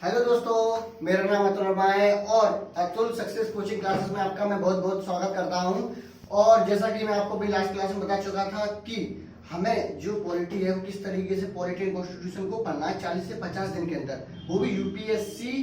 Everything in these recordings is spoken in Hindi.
हेलो दोस्तों, मेरा नाम अतुल वर्मा है और अतुल सक्सेस कोचिंग क्लासेस में आपका मैं बहुत बहुत स्वागत करता हूं। और जैसा कि मैं आपको भी लास्ट क्लास में बता चुका था कि हमें जो पॉलिटी है वो किस तरीके से पॉलिटी एंड कॉन्स्टिट्यूशन को पढ़ना है 40 से 50 दिन के अंदर, वो भी यूपीएससी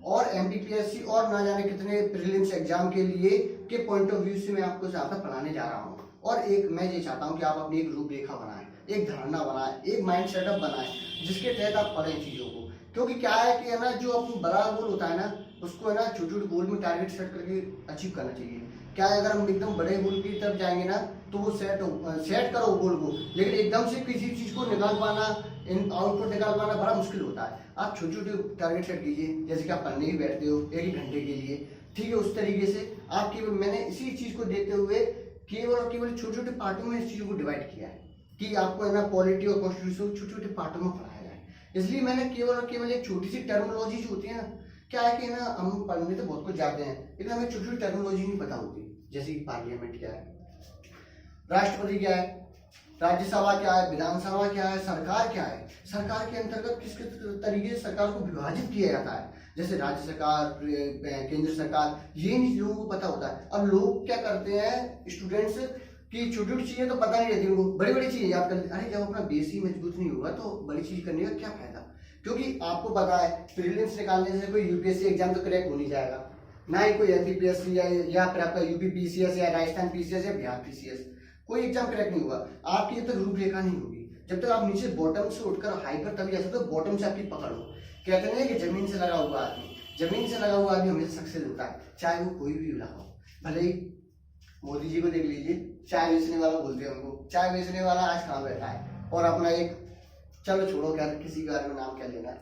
और एमपीपीएससी और ना जाने कितने प्रीलिम्स एग्जाम के लिए के पॉइंट ऑफ व्यू से मैं आपको यहाँ पर पढ़ाने जा रहा हूँ। और एक मैं ये चाहता हूँ कि आप अपनी एक रूपरेखा बनाएं, एक धारणा बनाएं, एक माइंड सेटअप बनाएं जिसके तहत आप पढ़ें चीजों को। क्योंकि क्या है कि है ना, जो अपना बड़ा गोल होता है ना, उसको है ना छोटे छोटे गोल में टारगेट सेट करके अचीव करना चाहिए। क्या है, अगर हम एकदम बड़े गोल की तरफ जाएंगे ना तो वो सेट करो गोल को, लेकिन एकदम से किसी चीज को निकाल पाना, इन आउटपुट निकाल पाना बड़ा मुश्किल होता है। आप छोटे छोटे टारगेट सेट कीजिए, जैसे कि आप पढ़ने ही बैठते हो 1-1 घंटे के लिए, ठीक है। उस तरीके से आप केवल, मैंने इसी चीज को देखते हुए केवल और केवल छोटे छोटे पार्टों में इस चीज को डिवाइड किया है कि आपको है ना पॉलिटी और कॉन्स्टिट्यूशन छोटे छोटे पार्टों में पढ़ाया जाए। इसलिए मैंने केवल और केवल एक छोटी सी टर्मिनोलॉजी जो होती है ना, क्या है कि ना हम पढ़ने तो बहुत कुछ जाते हैं लेकिन हमें छोटी छोटी टर्मिनोलॉजी नहीं पता होती। जैसे कि पार्लियामेंट क्या है, राष्ट्रपति क्या है, राज्यसभा क्या है, विधानसभा क्या है, सरकार क्या है, सरकार के अंतर्गत किस किस तरीके से सरकार को विभाजित किया जाता है, जैसे राज्य सरकार, केंद्र सरकार, ये नहीं लोगों को पता होता है। अब लोग क्या करते हैं, स्टूडेंट्स की छोटी छोटी चीजें तो पता नहीं रहती उनको, बड़ी बड़ी चीजें याद कर लेते। अरे जब अपना बेस ही मजबूत नहीं होगा तो बड़ी चीज करने का क्या फायदा। क्योंकि आपको पता है प्रीलिम्स निकालने से कोई यूपीएससी एग्जाम तो क्रैक हो नहीं जाएगा, ना ही कोई एमपीपीएससी या फिर आपका यूपी पीसीएस या राजस्थान पीसीएस या बिहार पीसीएस, कोई एग्जाम क्रैक नहीं होगा। आपकी जब तक रूपरेखा नहीं होगी, जब तक आप नीचे बॉटम से उठकर हाई पर तभी जा सकते हो। बॉटम से आपकी पकड़ हो, कहते हैं कि जमीन से लगा हुआ आदमी, जमीन से लगा हुआ आदमी हमेशा सक्सेस होता है, चाहे वो कोई भी लगा हो। भले ही मोदी जी को देख लीजिए, चाय बेचने वाला बोलते हैं उनको, चाय बेचने वाला आज कहाँ बैठा है और अपना एक, चलो छोड़ो क्या किसी के बारे में नाम क्या लेना,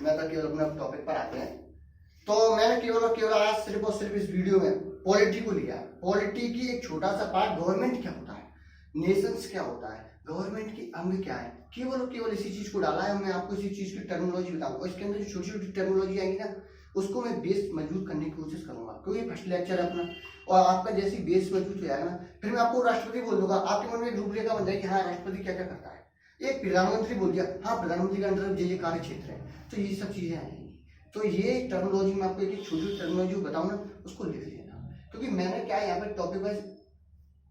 मैं तो केवल अपने टॉपिक पर आते हैं। तो मैंने केवल और केवल आज सिर्फ और सिर्फ इस वीडियो में पॉलिटी को लिया। पॉलिटी की एक छोटा सा पार्ट, गवर्नमेंट क्या होता है, नेशंस क्या होता है, गवर्नमेंट की अंग क्या है, केवल और केवल इसी चीज को डाला है। मैं आपको इसी चीज की टर्मिनोलॉजी बताऊंगा और इसके अंदर जो छोटी छोटी टर्मिनोलॉजी आएगी ना, उसको मैं बेस मजबूत करने की कोशिश करूंगा, क्योंकि फर्स्ट लेक्चर है अपना। और आपका जैसी बेस मजबूत हो जाएगा ना, फिर मैं आपको राष्ट्रपति बोल दूंगा, आपके मन में एक रूपरेखा बन जाएगी, हाँ राष्ट्रपति क्या क्या करता है। एक प्रधानमंत्री बोल दिया, हाँ प्रधानमंत्री के अंदर ये कार्य क्षेत्र है, तो ये सब चीजें आएंगी। तो ये टर्मिनोलॉजी में आपको एक छोटी टर्मिनोलॉजी बताऊँ ना, उसको लिख लेना। क्योंकि मैंने क्या यहाँ पर टॉपिक वाइज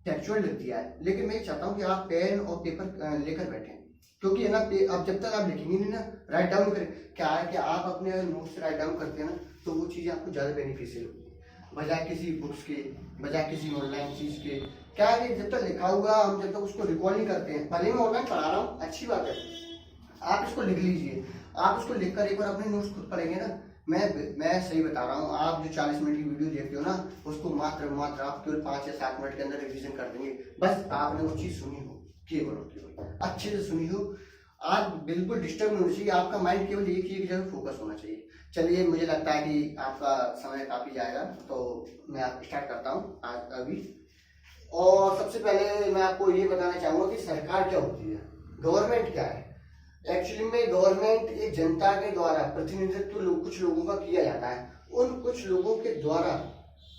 टेक्चुअल लिख दिया है, लेकिन मैं चाहता हूँ कि आप पेन और पेपर लेकर बैठें। क्योंकि है ना, अब जब तक आप लिखेंगे नहीं ना, राइट डाउन करें, क्या है कि आप अपने नोट्स से राइट डाउन करते हैं ना, तो वो चीज़ें आपको ज़्यादा बेनिफिशियल होती है बजाय किसी बुक्स के, बजाय किसी ऑनलाइन चीज़ के। क्या है कि जब तक लिखा हुआ हम जब तक उसको रिकॉल नहीं करते हैं, भले मैं ऑनलाइन पढ़ा रहा हूँ अच्छी बात है, आप इसको लिख लीजिए। आप इसको लिखकर एक बार अपने नोट्स खुद पढ़ेंगे ना, मैं सही बता रहा हूँ, आप जो 40 मिनट की वीडियो देखते हो ना, उसको मात्र मात्र आप केवल 5 या 7 मिनट के अंदर रिवीजन कर देंगे। बस आपने वो चीज़ सुनी हो, केवल और केवल अच्छे से सुनी हो, आप बिल्कुल डिस्टर्ब नहीं होना चाहिए, आपका माइंड केवल एक ही जगह फोकस होना चाहिए। चलिए, मुझे लगता है कि आपका समय काफ़ी जाएगा, तो मैं आप स्टार्ट करता हूँ आज अभी। और सबसे पहले मैं आपको ये बताना चाहूँगा कि सरकार क्या होती है, गवर्नमेंट क्या है। एक्चुअली में गवर्नमेंट एक जनता के द्वारा प्रतिनिधित्व कुछ लोगों का किया जाता है, उन कुछ लोगों के द्वारा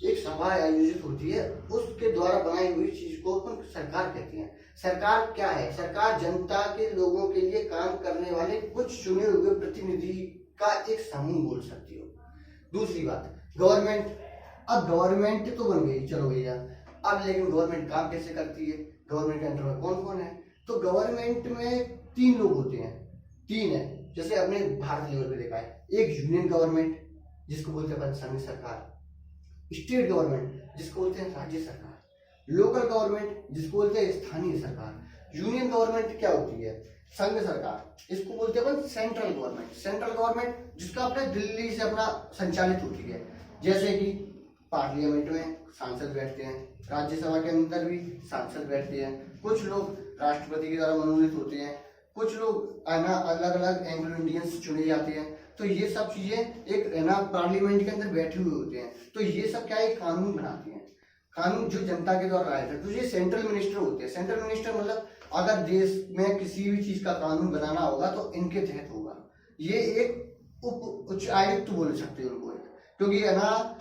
एक सभा आयोजित होती है, उसके द्वारा बनाई हुई चीज को अपन सरकार कहते हैं। सरकार क्या है, सरकार जनता के लोगों के लिए काम करने वाले कुछ चुने हुए प्रतिनिधि का एक समूह बोल सकती हो। दूसरी बात, गवर्नमेंट, अब गवर्नमेंट तो बन गई, चलो भैया, अब लेकिन गवर्नमेंट काम कैसे करती है, गवर्नमेंट के अंदर में कौन कौन है। तो गवर्नमेंट में 3 लोग होते हैं, 3 है, जैसे अपने भारत लेवल पे देखा है। एक यूनियन गवर्नमेंट जिसको बोलते हैं संघ सरकार, स्टेट गवर्नमेंट जिसको बोलते हैं राज्य सरकार, लोकल गवर्नमेंट जिसको बोलते हैं स्थानीय सरकार। यूनियन गवर्नमेंट क्या होती है, संघ सरकार, इसको बोलते हैं अपन सेंट्रल गवर्नमेंट। सेंट्रल गवर्नमेंट जिसका अपना दिल्ली से अपना संचालित होती है, जैसे कि पार्लियामेंट में सांसद बैठते हैं, राज्यसभा के अंदर भी सांसद बैठते हैं, कुछ लोग राष्ट्रपति के द्वारा मनोनीत होते हैं, कुछ लोग अलग अलग एंग्लो इंडियंस चुने जाते हैं। तो ये सब चीजें एक पार्लियामेंट के अंदर बैठे हुए होते हैं। तो ये सब क्या है, कानून बनाते हैं, कानून जो जनता के द्वारा लाए थे। तो ये सेंट्रल मिनिस्टर होते हैं। सेंट्रल मिनिस्टर मतलब अगर देश में किसी भी चीज का कानून बनाना होगा तो इनके तहत होगा। ये एक उच्च आयुक्त बोल सकते हैं उनको, क्योंकि है ना,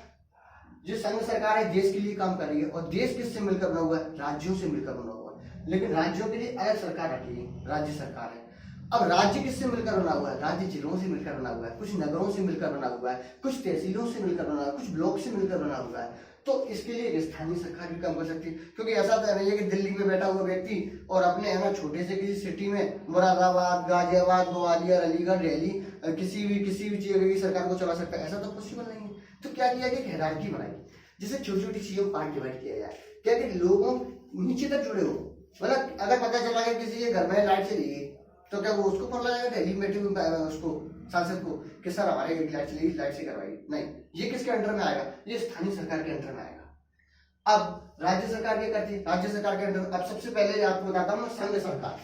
जो संघ सरकार है देश के लिए काम कर रही है, और देश किससे मिलकर बना हुआ है, राज्यों से मिलकर बना हुआ है। लेकिन राज्यों के लिए अलग सरकार रखी है, राज्य सरकार है। अब राज्य किससे मिलकर बना हुआ है? राज्य जिलों से मिलकर बना हुआ है, कुछ नगरों से मिलकर बना हुआ है, कुछ तहसीलों से मिलकर बना हुआ है, कुछ ब्लॉक से मिलकर बना हुआ है। तो इसके लिए एक स्थानीय सरकार भी काम कर सकती है, क्योंकि ऐसा तो नहीं है कि दिल्ली में बैठा हुआ व्यक्ति और अपने है ना छोटे से किसी सिटी में मुरादाबाद, गाजियाबाद, ग्वालियर, अलीगढ़, दिल्ली किसी भी जगह की सरकार को चला सकता है। ऐसा तो पॉसिबल नहीं है। तो क्या किया कि हायरार्की बनाई, जिससे छोटी छोटी चीजों को पार्ट डिवाइड किया जाए, क्या कि लोगों नीचे तक जुड़े हो। मतलब अगर पता चला कि किसी के घर में लाइट चली गई तो क्या वो उसको फोन लगाएगा दिल्ली में बैठे हुए उसको सांसद को कि सर हमारे लाइट चली गई, लाइट से करवाई? नहीं, ये किसके अंडर में आएगा? ये स्थानीय सरकार के अंडर में आएगा। अब राज्य सरकार क्या करती है? राज्य सरकार के अंडर अब सबसे पहले आपको बताता हूँ संघ सरकार।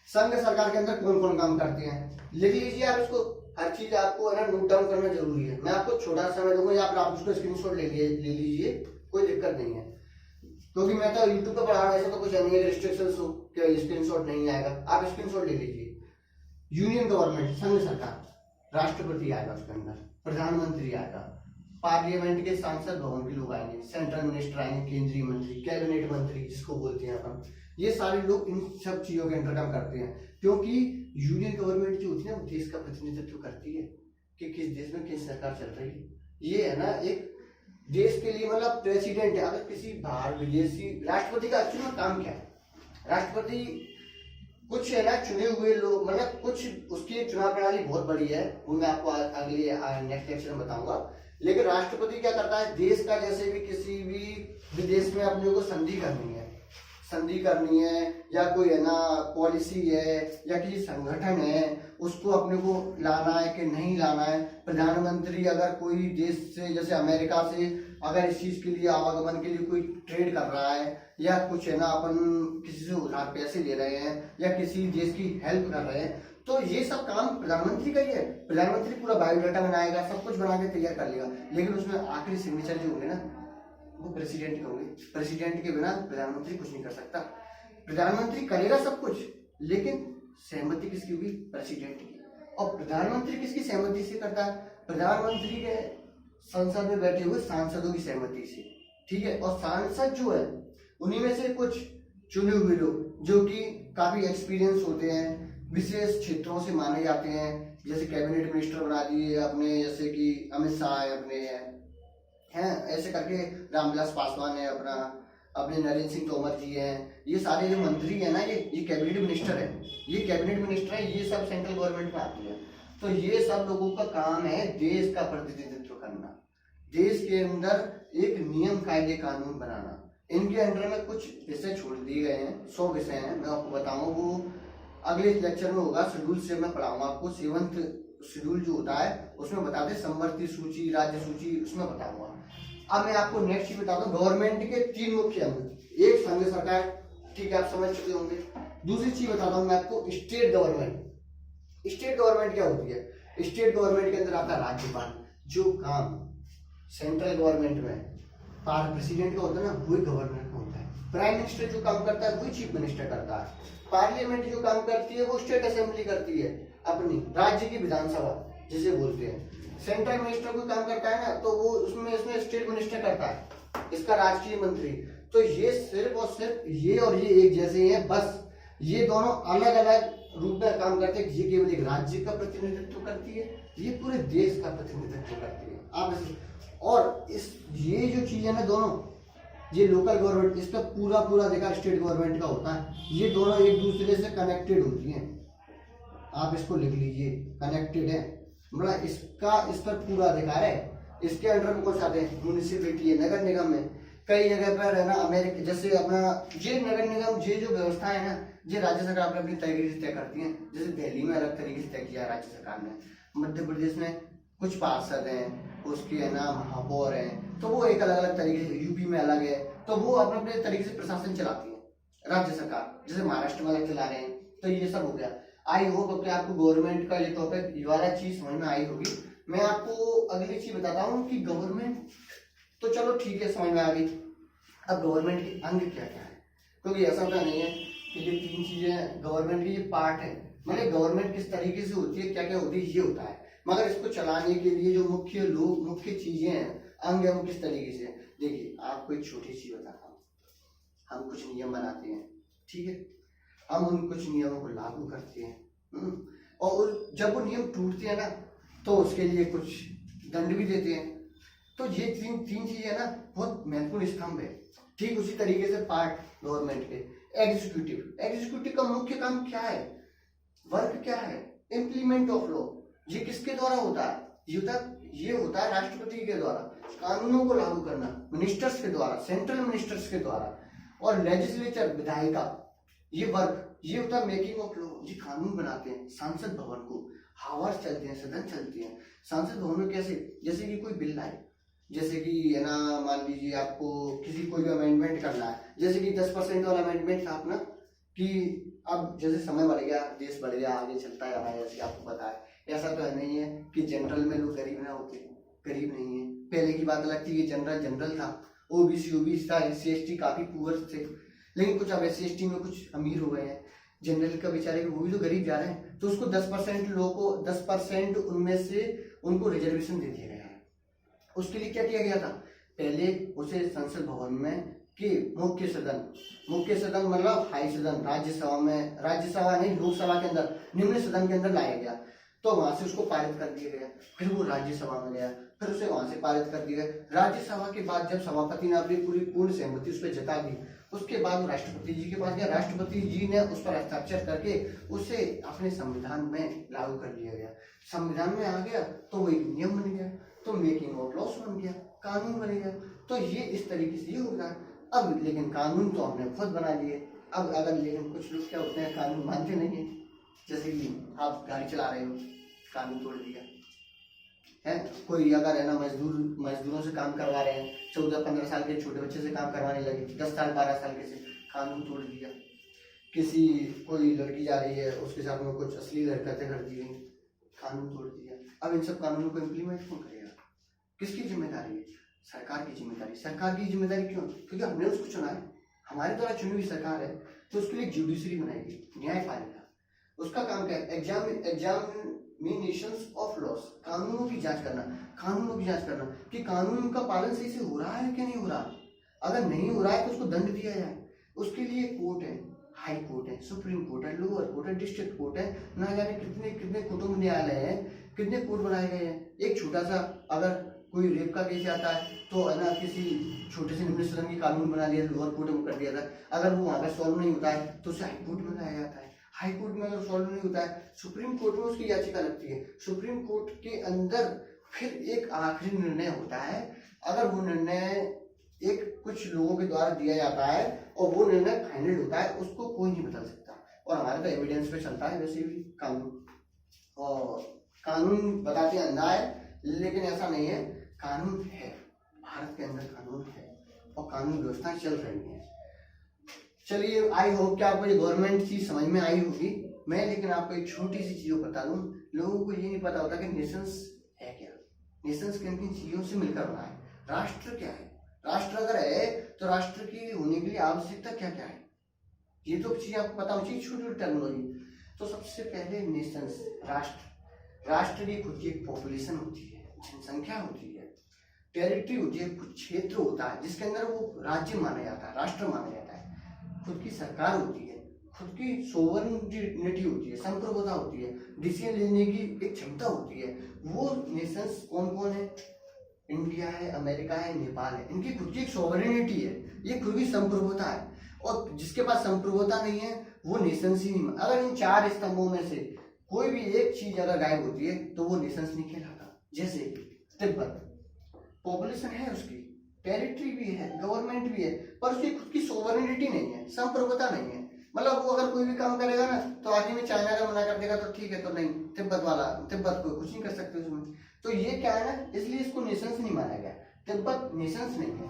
संघ सरकार के अंदर कौन कौन काम करते हैं लिख लीजिए आप इसको। हर चीज आपको है ना नोट डाउन करना जरूरी है। मैं आपको छोटा समय दूंगा या आप उसको स्क्रीनशॉट ले लीजिए, कोई दिक्कत नहीं है, क्योंकि मैं तो यूट्यूब पे पढ़ा रहा हूँ। ऐसा तो कुछ नहीं है रिस्ट्रिक्शंस हो कि स्क्रीनशॉट नहीं आएगा, आप स्क्रीनशॉट ले लीजिए। यूनियन गवर्नमेंट, संघ सरकार, राष्ट्रपति आएगा उसके अंदर, प्रधानमंत्री आएगा, पार्लियामेंट के सांसद भवन के लोग आएंगे, सेंट्रल मिनिस्टर आएंगे, केंद्रीय मंत्री, कैबिनेट मंत्री जिसको बोलते हैं अपन, ये सारे लोग इन सब चीजों के अंडर काम करते हैं। क्योंकि यूनियन गवर्नमेंट जो होती है ना वो देश का प्रतिनिधित्व करती है कि किस देश में किस सरकार चल रही है। ये है ना एक देश के लिए मतलब प्रेसिडेंट है। अगर किसी बाहर विदेशी राष्ट्रपति का एक्चुअली काम क्या है? राष्ट्रपति कुछ है ना चुने हुए लोग, मतलब कुछ उसकी चुनाव प्रणाली बहुत बड़ी है, वो मैं आपको अगले नेक्स्ट लेक्चर में बताऊंगा। लेकिन राष्ट्रपति क्या करता है? देश का जैसे भी किसी भी विदेश में अपने को संधि करनी है या कोई है ना पॉलिसी है या किसी संगठन है उसको अपने को लाना है कि नहीं लाना है। प्रधानमंत्री अगर कोई देश से जैसे अमेरिका से अगर इस चीज के लिए आवागमन के लिए कोई ट्रेड कर रहा है या कुछ है ना अपन किसी से उधार पैसे ले रहे हैं या किसी देश की हेल्प कर रहे हैं, तो ये सब काम प्रधानमंत्री का ही है। प्रधानमंत्री पूरा बायोडाटा बनाएगा, सब कुछ बना के तैयार कर लेगा, लेकिन उसमें आखिरी सिग्नेचर जो होंगे ना वो प्रेसिडेंट के होंगे। प्रेसिडेंट के बिना प्रधानमंत्री कुछ नहीं कर सकता। प्रधानमंत्री करेगा सब कुछ, लेकिन सहमति किसकी होगी? प्रेसिडेंट की। और प्रधानमंत्री किसकी सहमति से करता है? प्रधानमंत्री के संसद में बैठे हुए सांसदों की सहमति से, ठीक है। और सांसद जो है उन्हीं में से कुछ चुने हुए लोग जो कि काफी एक्सपीरियंस होते हैं, विशेष क्षेत्रों से माने जाते हैं, जैसे कैबिनेट मिनिस्टर बना दिए अपने, जैसे कि अमित शाह है अपने हैं, ऐसे करके रामविलास पासवान है अपना, अपने नरेंद्र सिंह तोमर जी हैं, ये सारे जो मंत्री है ना ये कैबिनेट मिनिस्टर है, ये कैबिनेट मिनिस्टर है, ये सब सेंट्रल गवर्नमेंट में आती है। तो ये सब लोगों का काम है देश का प्रतिनिधित्व करना, देश के अंदर एक नियम कायदे कानून बनाना। इनके अंडर में कुछ विषय छोड़ दिए गए हैं, 100 विषय हैं, मैं आपको बताऊंगा, वो अगले लेक्चर में होगा। शेड्यूल से मैं पढ़ाऊंगा आपको, 7th शेड्यूल जो होता है उसमें बताते संवर्ती सूची, राज्य सूची, उसमें बताऊंगा। अब मैं आपको नेक्स्ट चीज बताता हूँ, गवर्नमेंट के 3 मुख्य अंग, एक संघ सरकार, ठीक है आप समझ चुके होंगे। दूसरी चीज बताता हूँ मैं आपको, स्टेट गवर्नमेंट। स्टेट गवर्नमेंट क्या होती है? स्टेट गवर्नमेंट के अंदर आता है राज्यपाल, जो काम सेंट्रल गवर्नमेंट में प्रेसिडेंट का होता है ना वही गवर्नर का होता है। प्राइम मिनिस्टर जो काम करता है वही चीफ मिनिस्टर करता है। पार्लियामेंट जो काम करती है वो स्टेट असेंबली करती है, अपनी राज्य की विधानसभा जिसे बोलते हैं। सेंट्रल मिनिस्टर कोई काम करता है ना तो वो इसमें स्टेट मिनिस्टर करता है, इसका राष्ट्रीय मंत्री। तो ये सिर्फ और सिर्फ ये और ये एक जैसे ही है, बस ये दोनों अलग अलग रूप में काम करते हैं। ये केवल एक राज्य का प्रतिनिधित्व करती है, ये पूरे देश का प्रतिनिधित्व करती है। आप और इस ये जो चीज है ना दोनों, ये लोकल गवर्नमेंट, इसका पूरा अधिकार स्टेट गवर्नमेंट का होता है। ये दोनों एक दूसरे से कनेक्टेड होती हैं, आप इसको लिख लीजिए, कनेक्टेड है, मतलब इसका इस पर पूरा अधिकार है। इसके अंडर में कौन सा आते हैं? म्यूनिसिपैलिटी है, नगर निगम है। कई जगह पर है ना अमेरिका जैसे अपना ये नगर निगम, ये जो व्यवस्था है ना ये राज्य सरकार अपने अपनी तरीके से तय करती है। जैसे दिल्ली में अलग तरीके से तय किया राज्य सरकार ने, मध्य प्रदेश में कुछ पार्षद हैं, उसके है ना महापौर हैं, तो वो एक अलग अलग तरीके से, यूपी में अलग है, तो वो अपने अपने तरीके से प्रशासन चलाती है राज्य सरकार। जैसे महाराष्ट्र में अलग चला रहे हैं, तो ये सब हो गया। आई होप कि आपको गवर्नमेंट का ये टॉपिक, ये वाला चीज समझ में आई होगी। मैं आपको अगली चीज बताता हूँ कि गवर्नमेंट तो चलो ठीक है समझ में आ गई, अब गवर्नमेंट के अंग क्या क्या है, क्योंकि ऐसा होता नहीं है कि ये 3 चीजें गवर्नमेंट की ये पार्ट है, मतलब गवर्नमेंट किस तरीके से होती है, क्या क्या होती है, ये होता है। मगर इसको चलाने के लिए जो मुख्य चीजें हैं, अंग है, वो किस तरीके से। देखिए आपको एक छोटी चीज बताता हूँ, हम कुछ नियम बनाते हैं, ठीक है, हम उन कुछ नियमों को लागू करते हैं, और जब वो नियम टूटते हैं ना तो उसके लिए कुछ दंड भी देते हैं। तो ये तीन तीन चीजें है ना बहुत महत्वपूर्ण स्तंभ है। ठीक उसी तरीके से पार्ट गवर्नमेंट के एग्जीक्यूटिव का मुख्य काम क्या है, वर्क क्या है, इम्प्लीमेंट ऑफ लॉ। ये किसके द्वारा होता है, ये होता है राष्ट्रपति के द्वारा। कानूनों को लागू करना मिनिस्टर्स के द्वारा, सेंट्रल मिनिस्टर्स के द्वारा। और लेजिस्लेचर विधायिका, ये वर्क ये होता है मेकिंग ऑफ लॉ। ये कानून बनाते हैं संसद भवन को, हावर्स चलते हैं, सदन चलते हैं संसद भवन में। कैसे, जैसे कि कोई बिल आए, जैसे कि है ना मान लीजिए आपको किसी कोई भी अमेंडमेंट करना है, जैसे कि 10% वाला अमेंडमेंट था अपना कि अब जैसे समय बढ़ गया, देश बढ़ गया, आगे चलता जा रहा है, जैसे आपको पता है। ऐसा तो है नहीं है कि जनरल में लोग गरीब ना होते, गरीब नहीं है। पहले की बात अलग थी कि जनरल था, ओबीसी था, SC/ST काफी पुअर थे, लेकिन कुछ अब SC/ST में कुछ अमीर हो गए हैं। जनरल का बेचारे वो भी तो गरीब जा रहे हैं, तो उसको 10% लोगों को 10% उनमें से उनको रिजर्वेशन दे दिया गया है। उसके लिए क्या किया गया था, पहले उसे संसद भवन में कि मुख्य सदन मतलब हाई सदन, राज्यसभा नहीं, लोकसभा के अंदर, निम्न सदन के अंदर लाया गया। तो वहां से उसको पारित कर दिया गया, फिर वो राज्यसभा में गया, फिर उसे वहां से पारित कर दिया गया। राज्यसभा के बाद जब सभापति ने अपनी पूर्ण सहमति उस पर जता दी, उसके बाद वो राष्ट्रपति जी के पास गया। राष्ट्रपति जी ने उस पर हस्ताक्षर करके उसे अपने संविधान में लागू कर दिया गया। संविधान में आ गया तो वो एक नियम बन गया, तो मेकिंग ऑफ लॉस बन गया, कानून बन गया। तो ये इस तरीके से ये होगा। अब लेकिन कानून तो हमने खुद बना लिए। अब अगर लेकिन कुछ लोग क्या होते हैं, कानून मानते नहीं है। जैसे कि आप गाड़ी चला रहे हो, कानून तोड़ दिया है। कोई अगर है ना मजदूरों से काम करवा रहे हैं, 14-15 साल के छोटे बच्चे से काम करवाने लगे, 10 साल 12 साल के से, कानून तोड़ दिया। कोई लड़की जा रही है, उसके साथ में कुछ अश्लील हरकतें कर दी, कानून तोड़ दिया। अब इन सब कानूनों को इम्प्लीमेंट कौन करेगा, किसकी जिम्मेदारी है, सरकार की जिम्मेदारी। सरकार की जिम्मेदारी क्यों, क्योंकि हमने उसको चुना है, हमारे द्वारा चुनी हुई सरकार है, तो उसके लिए जुडिशरी बनाएगी, न्यायपालिका। उसका काम क्या है, एग्जामिनेशंस ऑफ लॉस, कानूनों की जांच करना कि कानून का पालन सही से हो रहा है कि नहीं हो रहा। अगर नहीं हो रहा है तो उसको दंड दिया जाए। उसके लिए कोर्ट है, हाई कोर्ट है, सुप्रीम कोर्ट है, लोअर कोर्ट है, डिस्ट्रिक्ट कोर्ट है, ना जाने कितने कितने कुटुंब न्यायालय है, कितने कोर्ट बनाए गए हैं। एक छोटा सा अगर कोई रेप का केस आता है तो है ना किसी छोटे से निम्न सदन की कानून बना दिया, लोअर कोर्ट में कर दिया था। अगर वो वहां पर सॉल्व नहीं होता है तो उसे हाई कोर्ट में लाया जाता है। हाई कोर्ट में अगर सॉल्व नहीं होता है, सुप्रीम कोर्ट में उसकी याचिका लगती है। सुप्रीम कोर्ट के अंदर फिर एक आखिरी निर्णय होता है। अगर वो निर्णय एक कुछ लोगों के द्वारा दिया जाता है और वो निर्णय फाइनल होता है, उसको कोई नहीं बदल सकता। और हमारे तो एविडेंस पे चलता है वैसे भी कानून, और कानून बताते हैं अंधा है, लेकिन ऐसा नहीं है, कानून है, भारत के अंदर कानून है और कानून व्यवस्था चल रही है। चलिए, आई होप कि आपको ये गवर्नमेंट चीज समझ में आई होगी। मैं लेकिन आपको एक छोटी सी चीज बता दूं, लोगों को ये नहीं पता होता कि नेशंस है क्या, नेशंस किन किन चीजों से मिलकर बना है, राष्ट्र क्या है। राष्ट्र अगर है तो राष्ट्र की होने के लिए आवश्यकता क्या क्या है, ये तो चीज आपको पता होनी चाहिए, छोटी छोटी टर्मिनोलॉजी। तो सबसे पहले नेशंस, राष्ट्र की खुद की एक पॉपुलेशन होती है, जनसंख्या होती है, टेरिटरी होती है, कुछ क्षेत्र होता है जिसके अंदर वो राज्य माना जाता है, राष्ट्र माना जाता है, खुद की सरकार होती है, खुद की सोवरेनिटी होती है, संप्रभुता होती है, डिसीजन लेने की एक क्षमता होती है। वो नेशंस कौन कौन है, इंडिया है, अमेरिका है, नेपाल है, इनकी खुद की एक सोवरेनिटी है, ये खुद की संप्रभुता है। और जिसके पास संप्रभुता नहीं है वो नेशंस ही नहीं। अगर इन 4 स्तंभों में से कोई भी एक चीज अगर गायब होती है तो वो नेशंस नहीं कहलाता। जैसे तिब्बत, पॉपुलेशन है उसकी, टेरिटरी भी है, गवर्नमेंट भी है, पर उसकी खुद की सोवरेनिटी नहीं है, संप्रभुता नहीं है। मतलब वो अगर कोई भी काम करेगा ना तो आगे में चाइना का मना कर देगा तो ठीक है, तो नहीं, तिब्बत को कुछ नहीं कर सकते उसमें। तो ये क्या है ना, इसलिए इसको नेशंस नहीं माना गया, तिब्बत नेशंस नहीं है।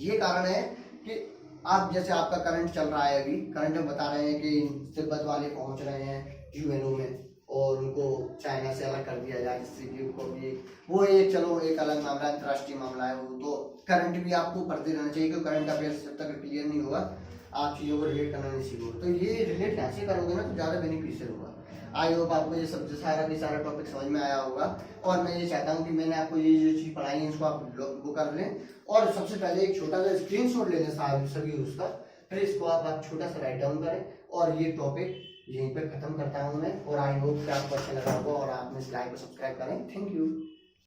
ये कारण है कि आप जैसे आपका करंट चल रहा है, अभी करंट में बता रहे हैं कि तिब्बत वाले पहुंच रहे हैं यूएनओ में और उनको चाइना से अलग कर दिया जाए, जिससे कि उनको भी वो एक चलो एक अलग मामला, अंतर्राष्ट्रीय मामला है वो। तो करंट भी आपको पढ़ते रहना चाहिए, क्योंकि करंट अफेयर्स जब तक क्लियर नहीं होगा आप चीज़ों को रिलेट करना नहीं सीखोगे। तो ये रिलेट कैसे करोगे ना तो ज़्यादा बेनिफिशियल होगा। आई होप आपको ये सब सारा टॉपिक समझ में आया होगा। और मैं ये चाहता हूँ कि मैंने आपको ये जो चीज़ पढ़ाई है इसको आप वो कर लें, और सबसे पहले एक छोटा सा स्क्रीनशॉट ले लें सभी उसका, फिर इसको आप छोटा सा राइट डाउन करें और ये टॉपिक यहीं पे खत्म करता हूँ मैं, और आई होप कि आपको अच्छा लगा होगा और आपने इस लाइव को सब्सक्राइब करें। Thank you.